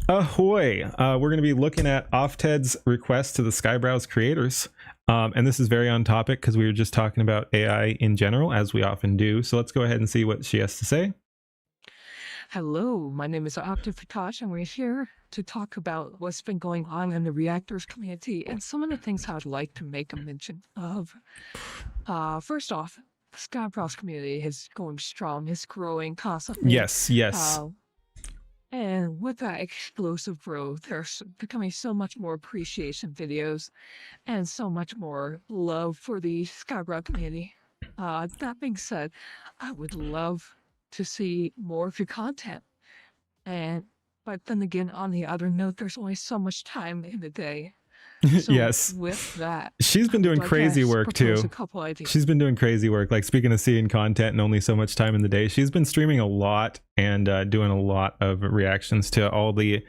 Ahoy! We're going to be looking at Ofted's request to the Skybrowse creators. And this is very on topic because we were just talking about AI in general, as we often do. So let's go ahead and see what she has to say. Hello, my name is Opti Prakash, and we're here to talk about what's been going on in the reactors community and some of the things I'd like to make a mention of. First off, the Skybrowse community is going strong, it's growing constantly. Yes. And with that explosive growth, there's becoming so much more appreciation videos and so much more love for the Skybrowse community. That being said, I would love to see more of your content. But then again, on the other note, there's only so much time in the day. So Yes. with that, She's been doing crazy work too. a couple ideas. She's been doing crazy work. Like, speaking of seeing content and only so much time in the day, she's been streaming a lot and doing a lot of reactions to all the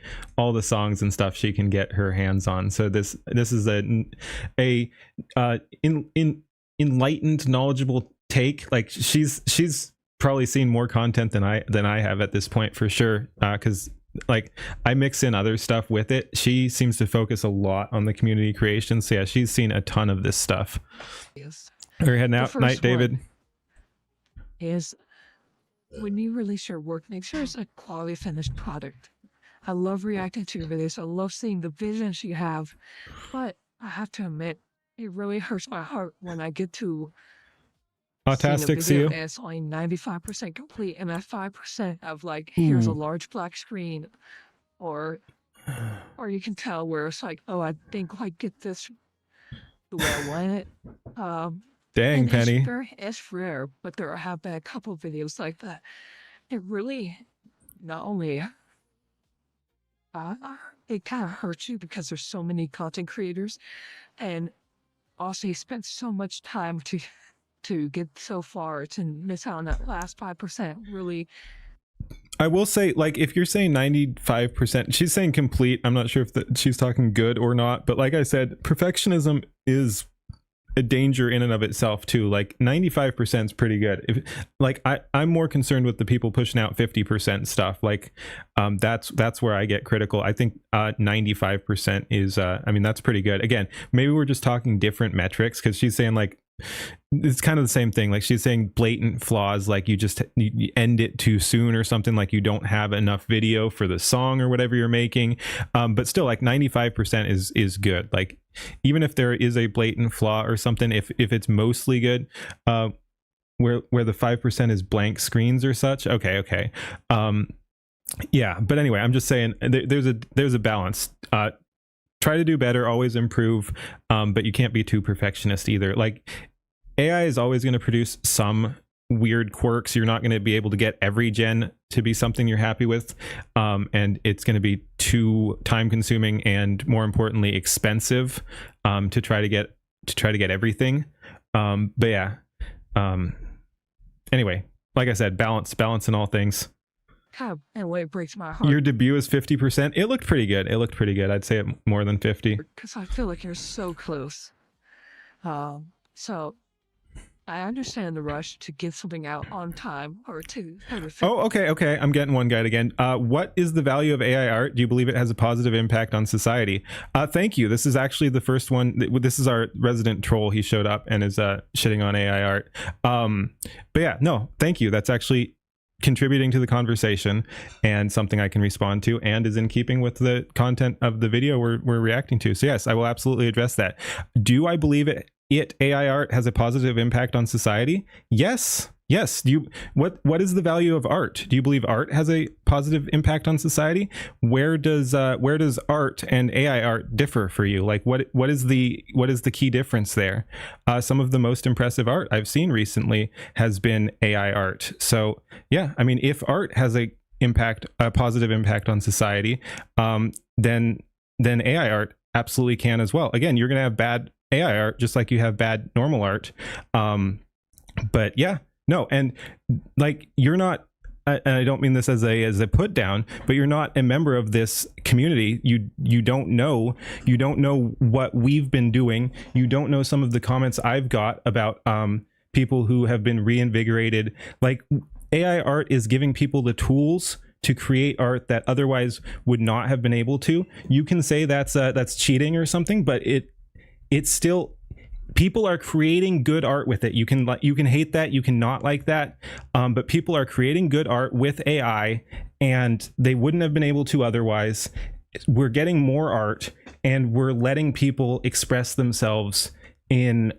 songs and stuff she can get her hands on. So this is a enlightened, knowledgeable take. Like, she's probably seen more content than I have at this point, for sure, because like I mix in other stuff with it. She seems to focus a lot on the community creation. So yeah, she's seen a ton of this stuff. Yes. We're heading out. Night, David. Is when you release your work, make sure it's a quality finished product. I love reacting to your videos. I love seeing the visions you have, but I have to admit, it really hurts my heart when I get to Autastic, see you. And it's only 95% complete, and that 5% of like, here's a large black screen, or you can tell where it's like, oh, I didn't quite get this the way I want it. Dang, Penny. It's rare, but there have been a couple videos like that. It really, not only, it kind of hurts you because there's so many content creators, and also you spent so much time to get so far, to miss out on that last 5% really. I will say, like, if you're saying 95%, she's saying complete. I'm not sure if she's talking good or not, but like I said, perfectionism is a danger in and of itself too. Like 95% is pretty good. I'm more concerned with the people pushing out 50% stuff. Like that's where I get critical. I think 95% is that's pretty good. Again, maybe we're just talking different metrics, because she's saying like it's kind of the same thing. Like, she's saying blatant flaws, like you end it too soon or something, like you don't have enough video for the song or whatever you're making. But still, like 95% is good. Like, even if there is a blatant flaw or something, if it's mostly good, where the 5% is blank screens or such, okay. Yeah, but anyway, I'm just saying there's a balance. Try to do better, always improve, but you can't be too perfectionist either. Like, AI is always going to produce some weird quirks. You're not going to be able to get every gen to be something you're happy with, and it's going to be too time consuming and, more importantly, expensive to try to get everything. But yeah, anyway, like I said, balance in all things. And what it breaks my heart. Your debut is 50%. It looked pretty good. I'd say it more than 50. Because I feel like you're so close. So I understand the rush to get something out on time, or to. Oh, okay. I'm getting one guide again. What is the value of AI art? Do you believe it has a positive impact on society? Thank you. This is actually the first one. This is our resident troll. He showed up and is shitting on AI art. But yeah, no, thank you. That's actually contributing to the conversation and something I can respond to, and is in keeping with the content of the video we're reacting to. So yes, I will absolutely address that. Do I believe AI art has a positive impact on society? Yes. What is the value of art? Do you believe art has a positive impact on society? Where does art and AI art differ for you? Like, what is the key difference there? Some of the most impressive art I've seen recently has been AI art. So yeah, I mean, if art has a positive impact on society, then AI art absolutely can as well. Again, you're gonna have bad AI art just like you have bad normal art. But yeah. No, and like, you're not, and I don't mean this as a put down, but you're not a member of this community. You don't know what we've been doing. You don't know some of the comments I've got about people who have been reinvigorated. Like, AI art is giving people the tools to create art that otherwise would not have been able to, you can say that's cheating or something, but it's still, people are creating good art with it. You can hate that, you can not like that, but people are creating good art with AI, and they wouldn't have been able to otherwise. We're getting more art, and we're letting people express themselves in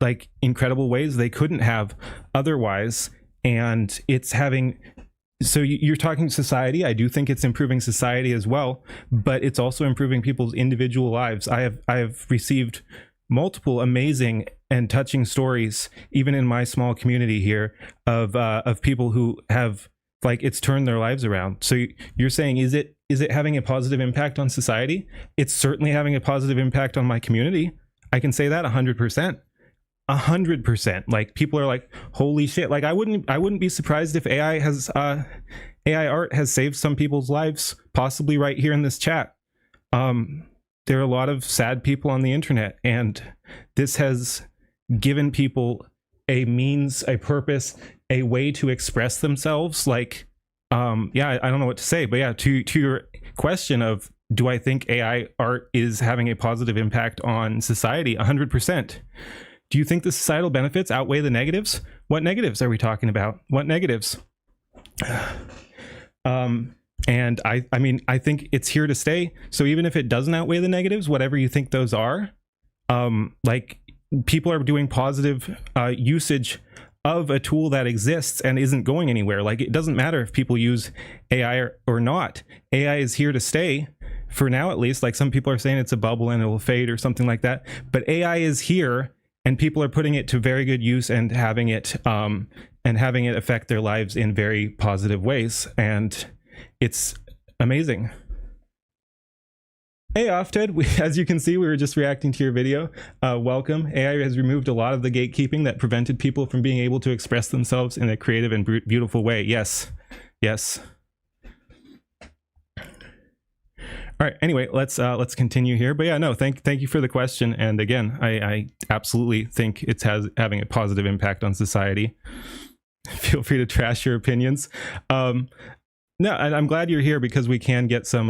like incredible ways they couldn't have otherwise. And it's having, so you're talking society. I do think it's improving society as well, but it's also improving people's individual lives. I have received multiple amazing and touching stories, even in my small community here, of people who have, like, it's turned their lives around. So you're saying, is it having a positive impact on society? It's certainly having a positive impact on my community. I can say that 100%. 100%. Like, people are like, holy shit. Like, I wouldn't be surprised if AI art has saved some people's lives, possibly right here in this chat. There are a lot of sad people on the internet, and this has given people a means, a purpose, a way to express themselves. Like, yeah, I don't know what to say, but yeah, to your question of, do I think AI art is having a positive impact on society? 100%. Do you think the societal benefits outweigh the negatives? What negatives are we talking about? What negatives? And I mean, I think it's here to stay. So even if it doesn't outweigh the negatives, whatever you think those are, like, people are doing positive usage of a tool that exists and isn't going anywhere. Like, it doesn't matter if people use AI or not. AI is here to stay for now, at least. Like, some people are saying it's a bubble and it will fade or something like that. But AI is here, and people are putting it to very good use and having it affect their lives in very positive ways. And it's amazing. Hey, Ofted, as you can see, we were just reacting to your video. Welcome. AI has removed a lot of the gatekeeping that prevented people from being able to express themselves in a creative and beautiful way. Yes. Yes. All right. Anyway, let's continue here. But yeah, no, thank you for the question. And again, I absolutely think it's having a positive impact on society. Feel free to trash your opinions. No, and I'm glad you're here, because we can get some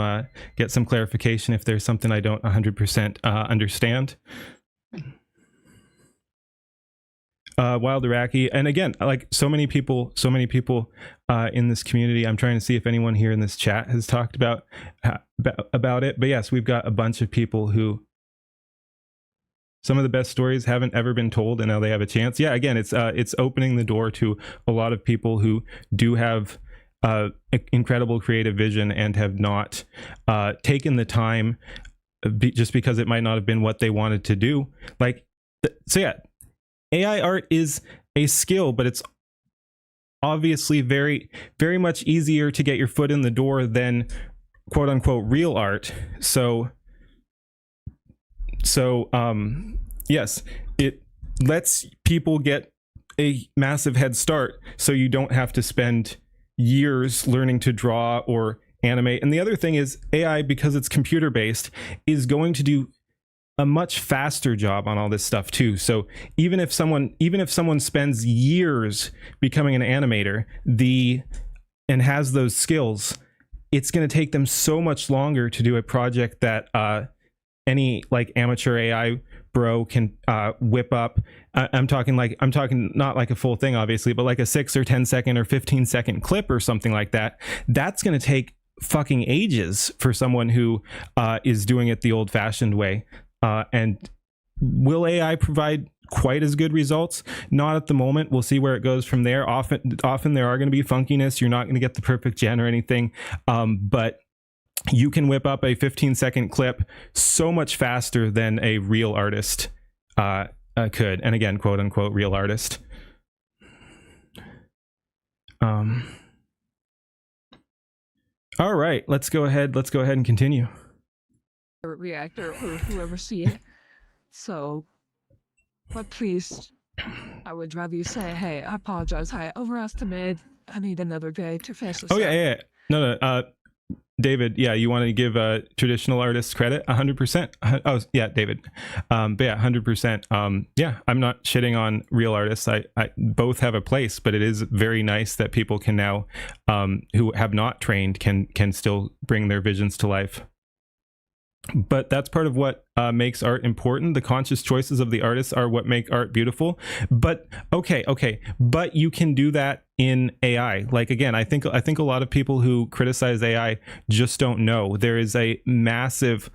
clarification if there's something I don't 100% understand. Wild Iraqi, and again, like, so many people in this community. I'm trying to see if anyone here in this chat has talked about it. But yes, we've got a bunch of people who, some of the best stories haven't ever been told, and now they have a chance. Yeah, again, it's opening the door to a lot of people who do have incredible creative vision and have not taken the time, just because it might not have been what they wanted to do. Like, so yeah, AI art is a skill, but it's obviously very, very much easier to get your foot in the door than quote unquote real art. So yes, it lets people get a massive head start, so you don't have to spend years learning to draw or animate. And the other thing is, AI, because it's computer based, is going to do a much faster job on all this stuff too. So even if someone spends years becoming an animator and has those skills, it's going to take them so much longer to do a project that any, like, amateur AI bro can whip up. I'm talking not like a full thing, obviously, but like a 6 or 10 second or 15-second clip or something like that. That's going to take fucking ages for someone who is doing it the old-fashioned way. And will AI provide quite as good results? Not at the moment. We'll see where it goes from there. Often there are going to be funkiness. You're not going to get the perfect gen or anything, but you can whip up a 15-second clip so much faster than a real artist could. And again, quote unquote real artist. All right, let's go ahead and continue. Reactor or whoever see it. So, but please, I would rather you say, hey, I apologize. I overestimated. I need another day to finish this. Oh, yeah. No. David, yeah, you want to give traditional artists credit? 100%. Oh, yeah, David. But yeah, 100%. Yeah, I'm not shitting on real artists. I both have a place, but it is very nice that people can now, who have not trained, can still bring their visions to life. But that's part of what makes art important. The conscious choices of the artists are what make art beautiful. But okay, but you can do that in AI. Like, again, I think a lot of people who criticize AI just don't know there is a massive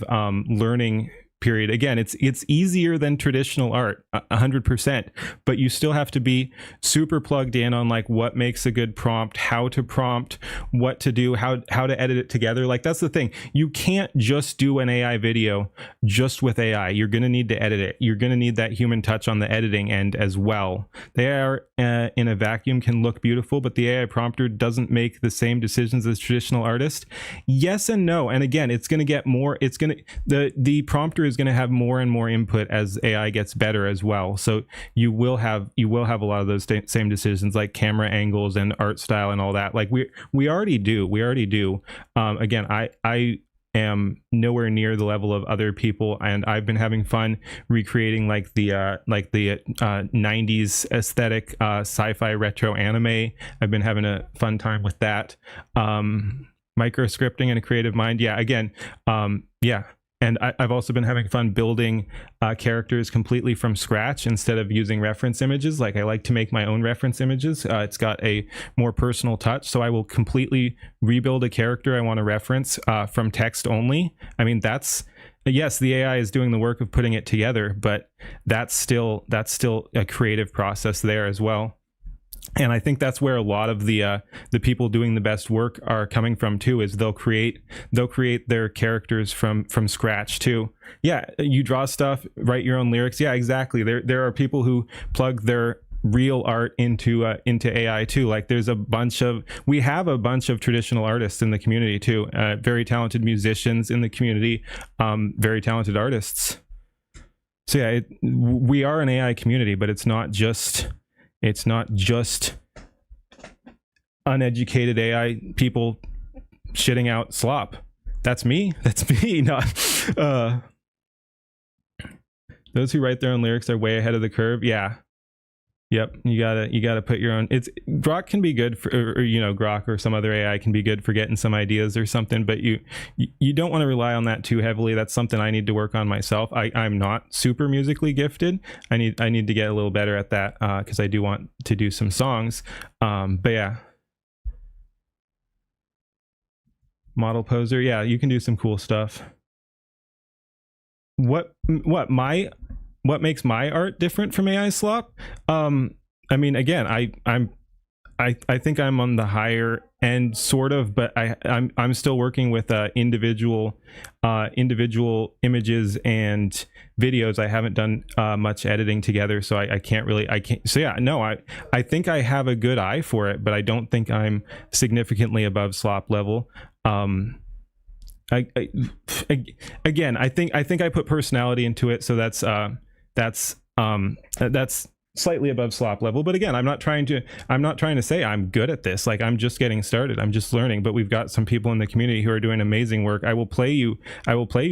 learning period. Again, it's easier than traditional art, 100%, but you still have to be super plugged in on like what makes a good prompt, how to prompt, what to do, how to edit it together. Like, that's the thing. You can't just do an AI video just with AI. You're going to need to edit it. You're going to need that human touch on the editing end as well. The AI in a vacuum can look beautiful, but the AI prompter doesn't make the same decisions as traditional artists. Yes and no. And again, it's going to get more, the prompter is going to have more and more input as AI gets better as well. So you will have a lot of those same decisions, like camera angles and art style and all that. Like we already do. Again, I am nowhere near the level of other people, and I've been having fun recreating like the 90s aesthetic sci-fi retro anime. I've been having a fun time with that. Microscripting and a creative mind. Yeah, again, yeah. And I've also been having fun building characters completely from scratch instead of using reference images. Like, I like to make my own reference images. It's got a more personal touch. So I will completely rebuild a character I want to reference from text only. I mean, yes, the AI is doing the work of putting it together, but that's still a creative process there as well. And I think that's where a lot of the people doing the best work are coming from too, is they'll create their characters from scratch too. Yeah, you draw stuff, write your own lyrics. Yeah, exactly. There are people who plug their real art into AI too. Like, we have a bunch of traditional artists in the community too, very talented musicians in the community, very talented artists. So yeah, we are an AI community, but it's not just uneducated AI people shitting out slop. That's me. Not those who write their own lyrics are way ahead of the curve. Yeah. Yep. You gotta put your own. Grok can be good for, or Grok or some other AI can be good for getting some ideas or something, but you don't want to rely on that too heavily. That's something I need to work on myself. I'm not super musically gifted. I need to get a little better at that, because I do want to do some songs. But yeah. Model poser. Yeah, you can do some cool stuff. What makes my art different from AI slop? I mean, again, I think I'm on the higher end, sort of, but I'm still working with individual images and videos. I haven't done much editing together, so I can't. So yeah, no, I think I have a good eye for it, but I don't think I'm significantly above slop level. Again, I think I put personality into it, so that's slightly above slop level. But again, I'm not trying to say I'm good at this. Like, I'm just getting started. I'm just learning. But we've got some people in the community who are doing amazing work. I will play you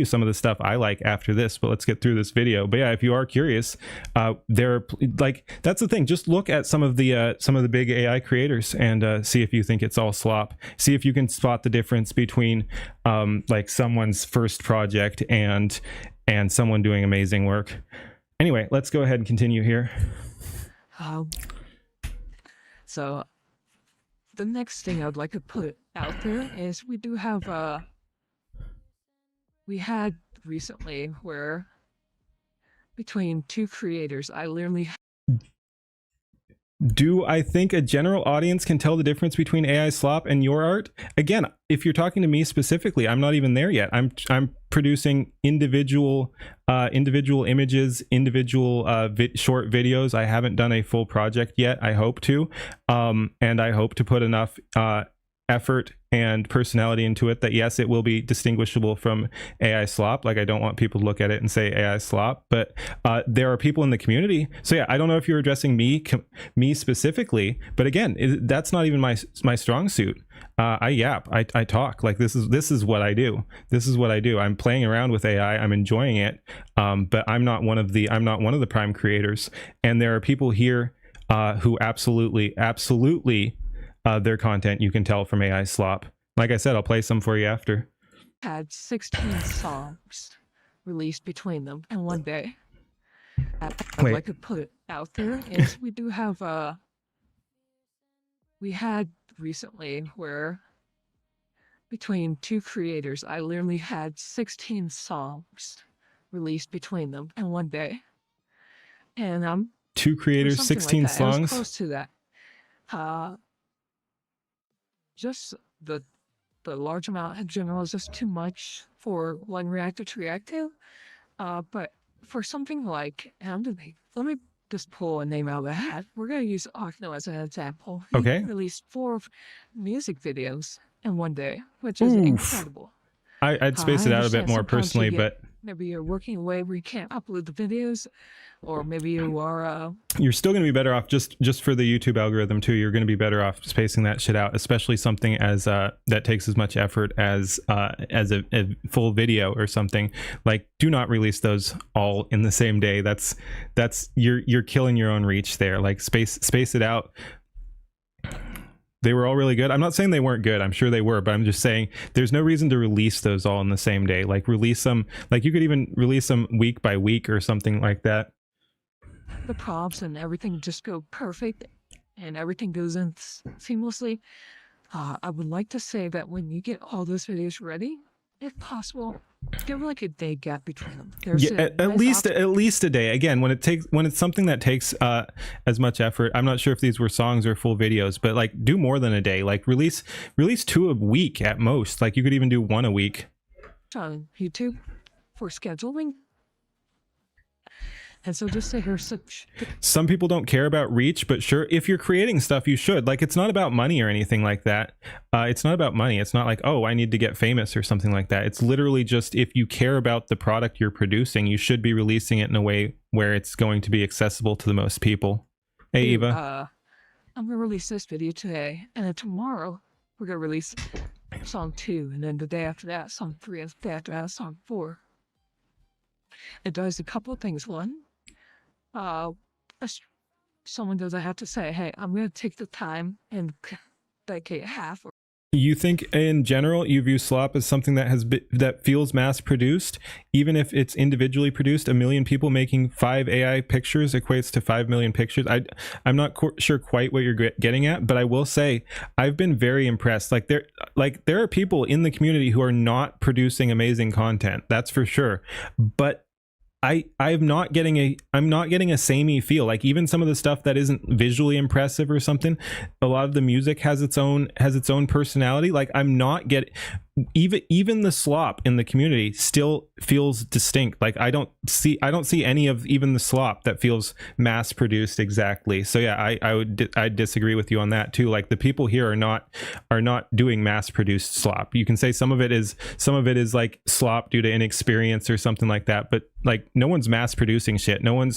some of the stuff I like after this, but let's get through this video. But yeah, if you are curious, that's the thing. Just look at some of the big AI creators and see if you think it's all slop. See if you can spot the difference between like someone's first project and someone doing amazing work. Anyway, let's go ahead and continue here. So the next thing I'd like to put out there is we do have we had recently where between two creators, I literally Do I think a general audience can tell the difference between AI slop and your art? Again, if you're talking to me specifically, I'm not even there yet. I'm producing individual images, individual short videos. I haven't done a full project yet. I hope to, and I hope to put enough effort and personality into it that yes, it will be distinguishable from AI slop. Like I don't want people to look at it and say AI slop, but there are people in the community. So yeah, I don't know if you're addressing me specifically, but again, that's not even my strong suit. I yap, I talk. Like this is what I do. This is what I do. I'm playing around with AI. I'm enjoying it, but I'm not one of the prime creators. And there are people here who absolutely their content you can tell from AI slop. Like I said, I'll play some for you after. Had 16 songs released between them in one day. I'd like to put it out there is we do have we had recently where between two creators, I literally had 16 songs released between them in one day. And two creators, 16 like songs. It was close to that. Just the large amount in general is just too much for one reactor to react to. But for something like let me just pull a name out of the hat. We're gonna use Ocno as an example. Okay. He released 4 music videos in one day, which is incredible. I'd space it out a bit more personally, but maybe you're working away where you can't upload the videos, or maybe you are you're still going to be better off just for the YouTube algorithm too. You're going to be better off spacing that shit out, especially something as that takes as much effort as a full video or something. Like, do not release those all in the same day. That's you're killing your own reach there. Like space it out. They were all really good. I'm not saying they weren't good. I'm sure they were, but I'm just saying there's no reason to release those all in the same day. Like release them, like you could even release them week by week or something like that. The prompts and everything just go perfect and everything goes in seamlessly. I would like to say that when you get all those videos ready, if possible, give like a day gap between them. At least a day. Again, when it's something that takes as much effort. I'm not sure if these were songs or full videos, but like do more than a day. Like release 2 a week at most. Like you could even do 1 a week. On YouTube for scheduling. And so just to hear some people don't care about reach, but sure, if you're creating stuff, you should. Like, it's not about money or anything like that. It's not about money. It's not like, oh, I need to get famous or something like that. It's literally just if you care about the product you're producing, you should be releasing it in a way where it's going to be accessible to the most people. Hey, Eva. I'm going to release this video today, and then tomorrow we're going to release song 2, and then the day after that, song 3, and the day after that, song 4. It does a couple of things. One, someone doesn't have to say, hey, I'm going to take the time and dedicate half. You think in general you view slop as something that feels mass produced, even if it's individually produced? 1 million people making 5 AI pictures equates to 5 million pictures. I'm not sure quite what you're getting at, but I will say I've been very impressed. Like there are people in the community who are not producing amazing content, that's for sure, but I'm not getting a samey feel. Like even some of the stuff that isn't visually impressive or something, a lot of the music has its own personality. Like I'm not getting even the slop in the community still feels distinct. Like I don't see any of even the slop that feels mass produced exactly. So yeah, I disagree with you on that too. Like the people here are not doing mass produced slop. You can say some of it is like slop due to inexperience or something like that, but like no one's mass producing shit. No one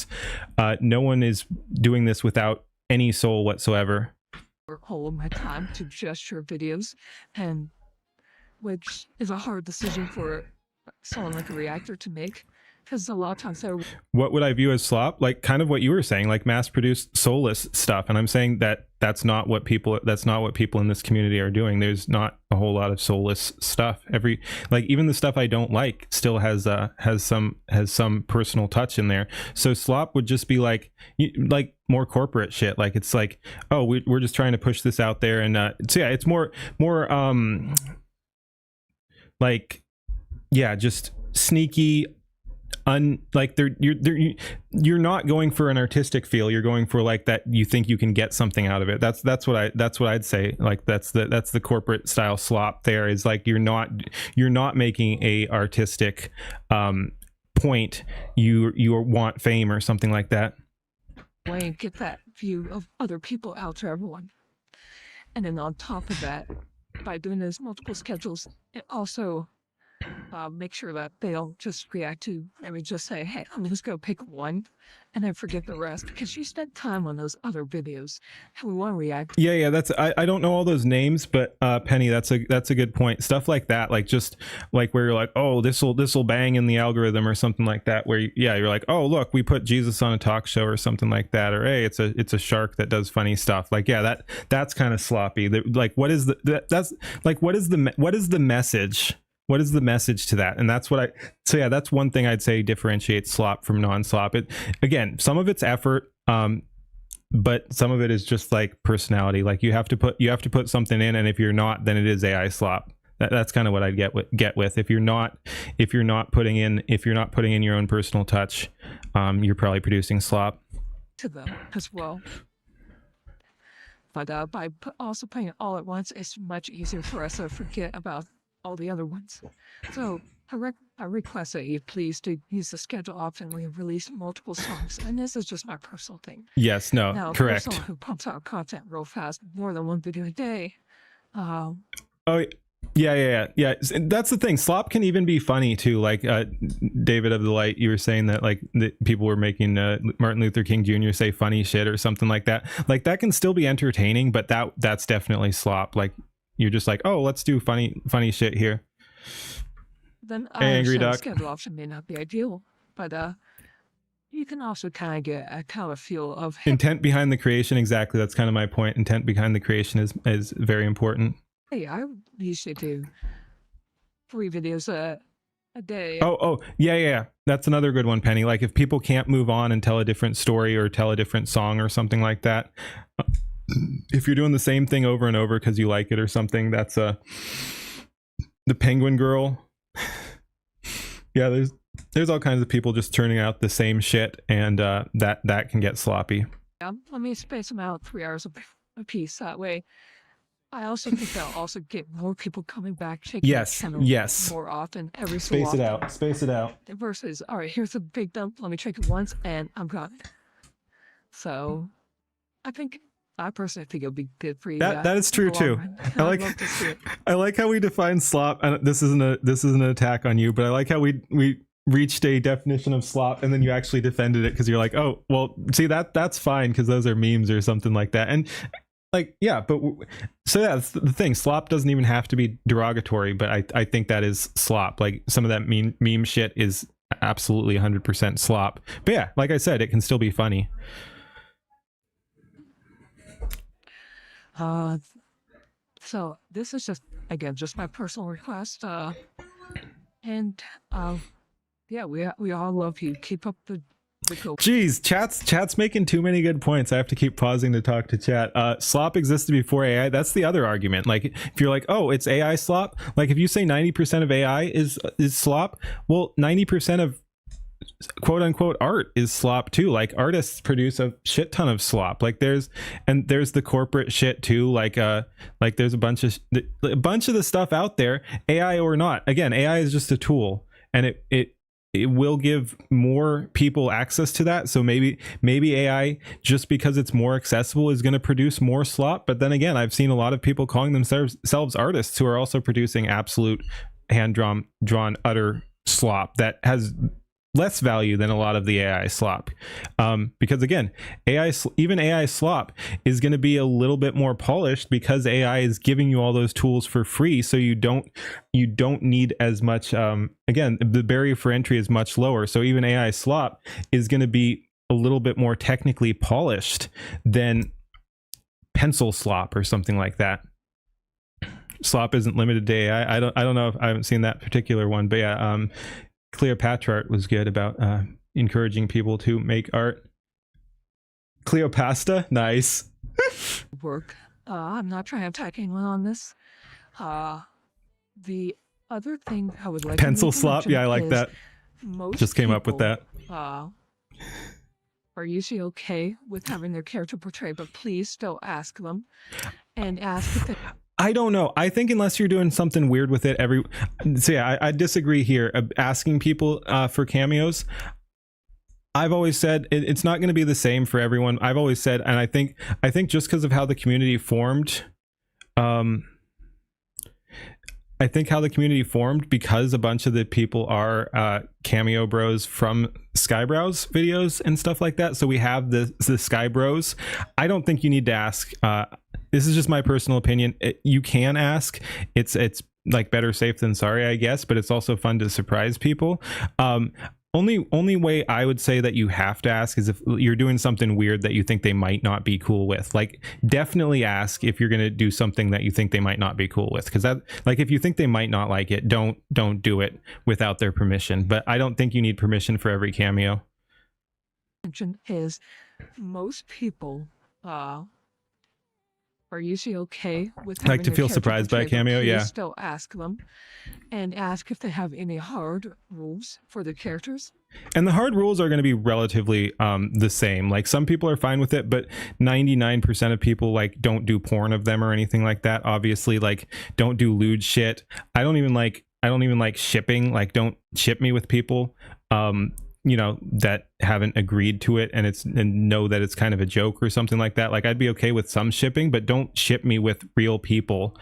is doing this without any soul whatsoever. All of my time to gesture videos, and which is a hard decision for someone like a reactor to make, because a lot of times what would I view as slop? Like kind of what you were saying, like mass-produced soulless stuff. And I'm saying that that's not what people in this community are doing. There's not a whole lot of soulless stuff. Even the stuff I don't like still has some personal touch in there. So slop would just be like more corporate shit. Like it's like, oh, we're just trying to push this out there, and so yeah, it's more like, yeah, just sneaky. You're not going for an artistic feel. You're going for like that. You think you can get something out of it. That's what I'd say. Like that's the corporate style slop. There is like you're not making a artistic point. You want fame or something like that. Way get that view of other people out to everyone, and then on top of that, by doing those multiple schedules, it also make sure that they don't just react to, I mean, just say, hey, I'm just going to pick one and then forget the rest because you spent time on those other videos and we want to react. Yeah, that's I don't know all those names, but Penny, that's a good point. Stuff like that, like just like where you're like, oh, this will bang in the algorithm or something like that, where you're like, oh, look, we put Jesus on a talk show or something like that, or hey, it's a shark that does funny stuff. Like, yeah, that's kind of sloppy. Like, what is that's like what is the message? What is the message to that? And that's that's one thing I'd say differentiates slop from non-slop. It, again, some of it's effort, but some of it is just like personality. Like you have to put something in, and if you're not, then it is AI slop. That's kind of what I'd get with. If you're not putting in your own personal touch, you're probably producing slop. To them as well. But by also playing it all at once, it's much easier for us to forget about all the other ones. So I request that you please do use the schedule option when you release multiple songs. And this is just my personal thing. Yes, no, now, correct. For someone who pumps out content real fast, more than one video a day. Oh, yeah. That's the thing. Slop can even be funny too. Like David of the Light, you were saying that like people were making Martin Luther King Jr. say funny shit or something like that. Like that can still be entertaining, but that's definitely slop. Like you're just like, oh, let's do funny shit here. Then Angry Duck. Schedule option may not be ideal, but you can also kind of get a kind of feel of intent behind the creation. Exactly, that's kind of my point. Intent behind the creation is very important. Hey, I usually do 3 videos a day. Oh, yeah. That's another good one, Penny. Like if people can't move on and tell a different story or tell a different song or something like that, if you're doing the same thing over and over because you like it or something, that's the Penguin Girl. Yeah, there's all kinds of people just turning out the same shit, and that can get sloppy. Yeah, let me space them out 3 hours a piece. That way, I also think that'll also get more people coming back, checking the channel more often, every so often. Space it out. Versus, all right, here's a big dump. Let me check it once, and I'm gone. So, I personally think it'll be good for you. That is true too. I like how we define slop, and this isn't an attack on you, but I like how we reached a definition of slop and then you actually defended it because you're like, oh, well, see that's fine because those are memes or something like that. And like, yeah, but so yeah, that's the thing. Slop doesn't even have to be derogatory, but I think that is slop. Like some of that meme shit is absolutely 100% slop. But yeah, like I said, it can still be funny. So this is just, again, just my personal request. And yeah, we all love you. Keep up the go. Jeez, chat's making too many good points. I have to keep pausing to talk to chat. Slop existed before AI. That's the other argument. Like if you're like, oh, it's AI slop. Like if you say 90% of AI is slop, well, 90% of quote unquote art is slop too. Like artists produce a shit ton of slop. Like there's the corporate shit too. Like there's a bunch of the stuff out there, AI or not. Again, AI is just a tool, and it will give more people access to that. So maybe AI, just because it's more accessible, is going to produce more slop. But then again, I've seen a lot of people calling themselves artists who are also producing absolute hand drawn utter slop that has less value than a lot of the AI slop, because again, even AI slop is going to be a little bit more polished because AI is giving you all those tools for free, so you don't need as much. Again, the barrier for entry is much lower, so even AI slop is going to be a little bit more technically polished than pencil slop or something like that. Slop isn't limited to AI. I don't know if I haven't seen that particular one, but yeah. Cleopatra art was good about encouraging people to make art. Cleopatra, nice. Work. I'm not trying to attack anyone on this. The other thing I would like pencil slop. Yeah, I like that. Just came up with that. Are usually okay with having their character portrayed, but please still ask them and ask if they. I don't know. I think unless you're doing something weird with it so yeah, I disagree here. Asking people for cameos. I've always said it's not going to be the same for everyone. I've always said, and I think just because of how the community formed, I think how the community formed, because a bunch of the people are Cameo Bros from Skybrow's videos and stuff like that. So we have the Sky Bros. I don't think you need to ask. This is just my personal opinion. You can ask. It's like better safe than sorry, I guess, but it's also fun to surprise people. Only way I would say that you have to ask is if you're doing something weird that you think they might not be cool with. Like, definitely ask if you're going to do something that you think they might not be cool with, because that, like, if you think they might not like it, don't do it without their permission. But I don't think you need permission for every cameo. Is most people are usually okay with Like to having a feel character surprised by a portrayed, but cameo, please yeah. still ask them and ask if they have any hard rules for the characters. And the hard rules are going to be relatively the same. Like, some people are fine with it, but 99% of people like don't do porn of them or anything like that. Obviously, like, don't do lewd shit. I don't even like shipping. Like, don't ship me with people you know, that haven't agreed to it and know that it's kind of a joke or something like that. Like, I'd be okay with some shipping, but don't ship me with real people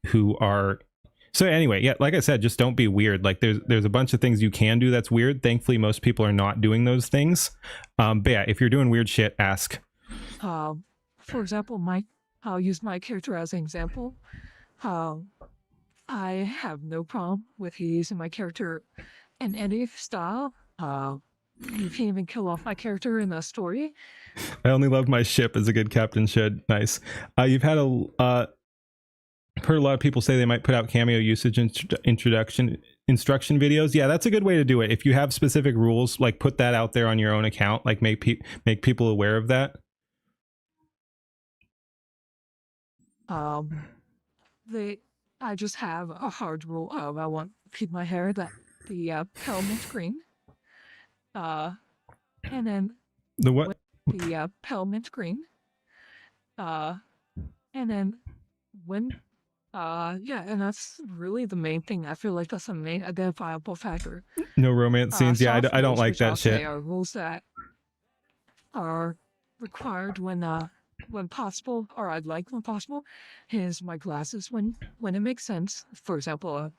who are. So anyway, yeah, like I said, just don't be weird. Like, there's a bunch of things you can do that's weird. Thankfully, most people are not doing those things. But yeah, if you're doing weird shit, ask. For example, I'll use my character as an example. I have no problem with using my character in any style. You can't even kill off my character in a story. I only love my ship as a good captain should. Nice. You've had heard a lot of people say they might put out cameo usage instruction videos. Yeah, that's a good way to do it. If you have specific rules, like, put that out there on your own account. Like, make people aware of that. I just have a hard rule of I want to keep my hair the pale mint green. And then The what? The pale mint green. And then when yeah, and that's really the main thing. I feel like that's the main identifiable factor. No romance scenes. Yeah, I don't like that shit. Are rules that are required when possible, or I'd like when possible, is my glasses when it makes sense. For example,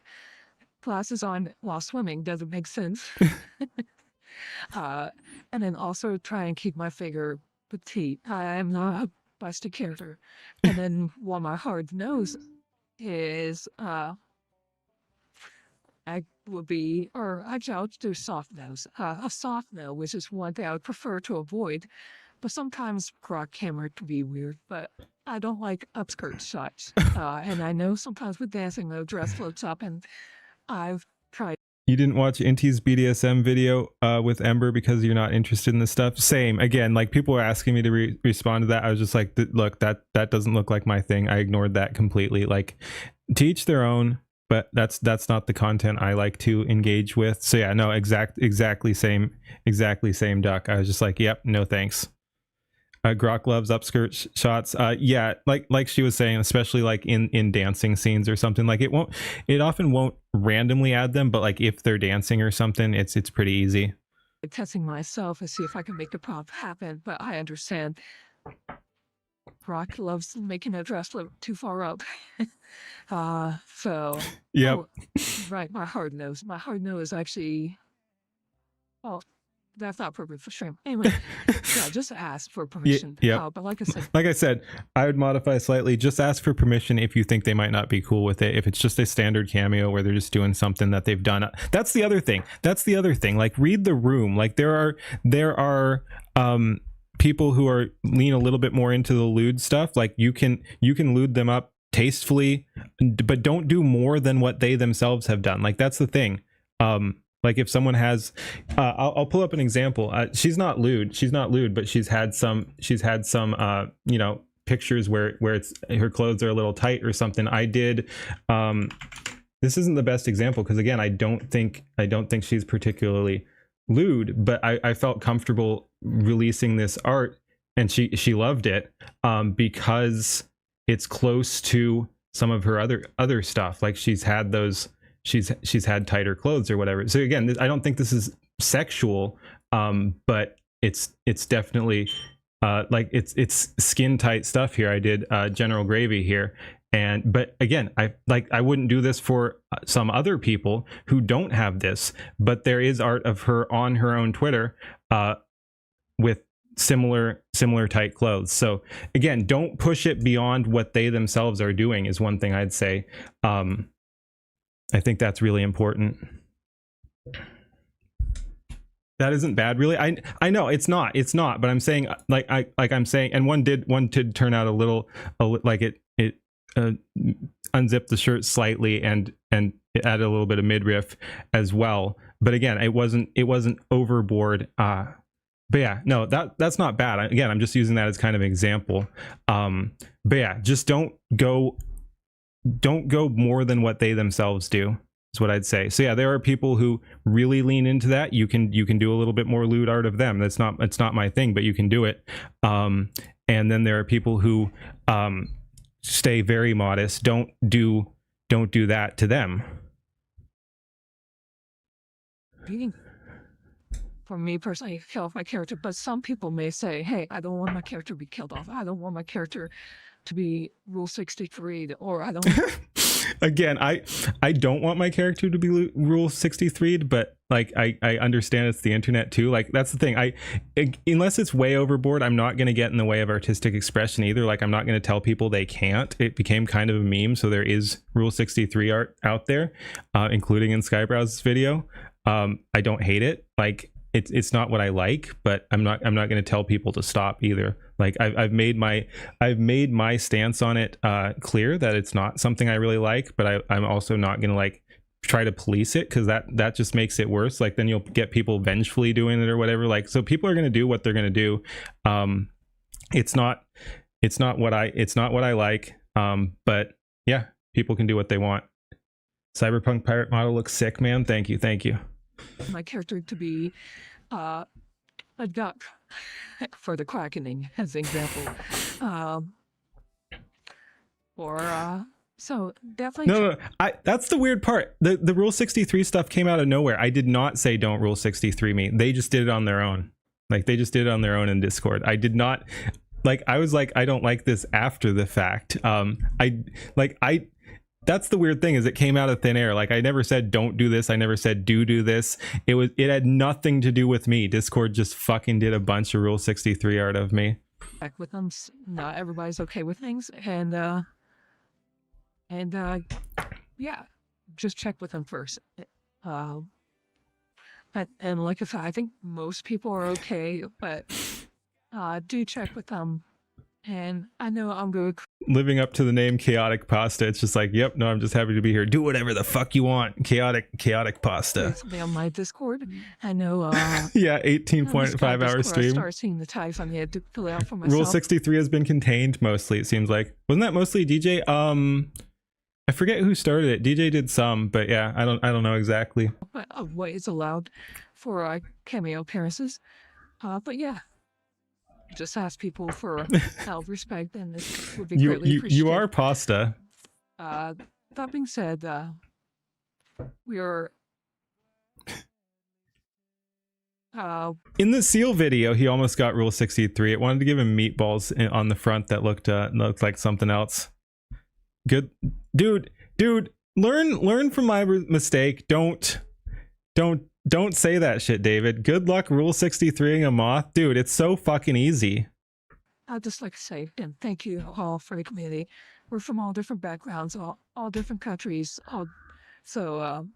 glasses on while swimming doesn't make sense. And then also try and keep my figure petite. I am not a busted character. And then while my hard nose is I would be, or actually I'll do soft nose. A soft nose, which is one thing I would prefer to avoid. But sometimes rock camera can be weird, but I don't like upskirt shots. And I know sometimes with dancing the dress floats up, and I've tried. You didn't watch Inti's BDSM video with Ember because you're not interested in this stuff? Same. Again, like, people were asking me to respond to that. I was just like, look, that doesn't look like my thing. I ignored that completely. Like, to each their own, but that's not the content I like to engage with. So yeah, no, exactly same duck. I was just like, yep, no thanks. Grok loves upskirt shots. Yeah, like she was saying, especially like in dancing scenes or something. Like, it often won't randomly add them, but like if they're dancing or something, it's pretty easy. Testing myself to see if I can make the prop happen, but I understand. Grok loves making a dress look too far up. So yep. Oh, right, my hard nose actually. Oh, that's not appropriate for stream. Anyway, yeah, just ask for permission. Yeah. But like I said, I would modify slightly. Just ask for permission if you think they might not be cool with it. If it's just a standard cameo where they're just doing something that they've done. That's the other thing. Like, read the room. Like, there are people who are lean a little bit more into the lewd stuff. Like, you can lewd them up tastefully, but don't do more than what they themselves have done. Like, that's the thing. Like, if someone has, I'll pull up an example. She's not lewd, but she's had some, you know, pictures where it's her clothes are a little tight or something. I did. This isn't the best example because, again, I don't think she's particularly lewd, but I felt comfortable releasing this art, and she loved it because it's close to some of her other stuff. Like, she's had tighter clothes or whatever. So again, I don't think this is sexual, but it's definitely like it's skin tight stuff here. I did General Gravy here, But again, I wouldn't do this for some other people who don't have this, but there is art of her on her own Twitter with similar tight clothes. So again, don't push it beyond what they themselves are doing is one thing I'd say. I think that's really important. That isn't bad, really. I know it's not, but I'm saying I'm saying, and one did turn out a little like it unzipped the shirt slightly and it added a little bit of midriff as well. But again, it wasn't overboard. But yeah, no, that's not bad. Again, I'm just using that as kind of an example. But yeah, just don't go more than what they themselves do is what I'd say. So yeah, there are people who really lean into that. You can do a little bit more lewd art of them. It's not my thing, but you can do it. And then there are people who stay very modest. Don't do that to them. For me personally, kill off my character, but some people may say, hey, I don't want my character to be killed off. I don't want my character to be Rule 63'd, or I don't Again, I don't want my character to be Rule 63'd, but like I understand it's the internet too. Like that's the thing. Unless it's way overboard, I'm not going to get in the way of artistic expression either. Like I'm not going to tell people they can't. It became kind of a meme, so there is Rule 63 art out there, including in Skybrow's video. I don't hate it. Like it's not what I like, but I'm not going to tell people to stop either. Like I've made my stance on it clear that it's not something I really like, but I'm also not going to like try to police it, because that just makes it worse. Like then you'll get people vengefully doing it or whatever. Like so people are going to do what they're going to do. It's not what I like. But yeah, people can do what they want. Cyberpunk pirate model looks sick, man. Thank you. my character to be a duck for the quackening, as an example. So definitely. No. That's the weird part. The Rule 63 stuff came out of nowhere. I did not say don't Rule 63 me. They just did it on their own. Like they just did it on their own in Discord. I did not. Like I was like, I don't like this after the fact. That's the weird thing, is it came out of thin air. Like I never said don't do this. I never said do this. It had nothing to do with me. Discord just fucking did a bunch of Rule 63 art of me. Back with them. Not everybody's okay with things, and yeah, just check with them first. And like I said, I think most people are okay, but do check with them. And I know I'm going to living up to the name Chaotic Pasta. It's just like, yep, no, I'm just happy to be here. Do whatever the fuck you want. Chaotic Pasta. something on my Discord. I know. Yeah, 18.5 hour stream. I started seeing the tags on here to fill it out for myself. Rule 63 has been contained mostly, it seems like. Wasn't that mostly DJ? I forget who started it. DJ did some, but yeah, I don't know exactly. But what is allowed for cameo appearances. But yeah. Just ask people for respect, and this would be greatly appreciated. You are Pasta. That being said, we are in the Seal video. He almost got Rule 63. It wanted to give him meatballs on the front that looked like something else. Good, dude. Learn from my mistake. Don't say that shit, David. Good luck Rule 63ing a moth. Dude, it's so fucking easy. I'd just like to say, and thank you all for the community. We're from all different backgrounds, all different countries. So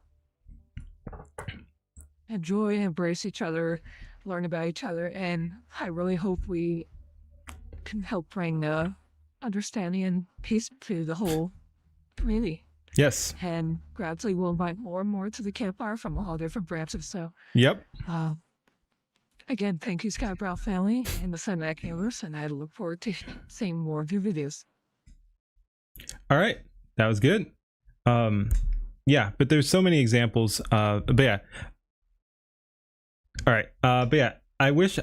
enjoy, embrace each other, learn about each other, and I really hope we can help bring understanding and peace to the whole community. Yes. And gradually we'll invite more and more to the campfire from all different branches. So, yep. Again, thank you, Skybrow family and the Cinematic Universe, and I look forward to seeing more of your videos. All right. That was good. Yeah, but there's so many examples. But yeah. All right. But yeah, I wish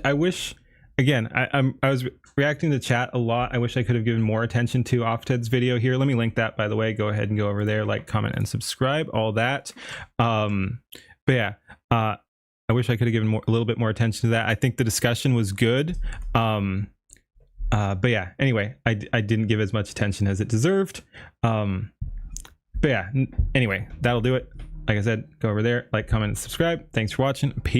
again, I was reacting to chat a lot. I wish I could have given more attention to Ofted's video here. Let me link that, by the way. Go ahead and go over there, like, comment, and subscribe, all that. But yeah, I wish I could have given a little bit more attention to that. I think the discussion was good. But yeah, anyway, I didn't give as much attention as it deserved. But yeah, anyway, that'll do it. Like I said, go over there, like, comment, and subscribe. Thanks for watching. Peace.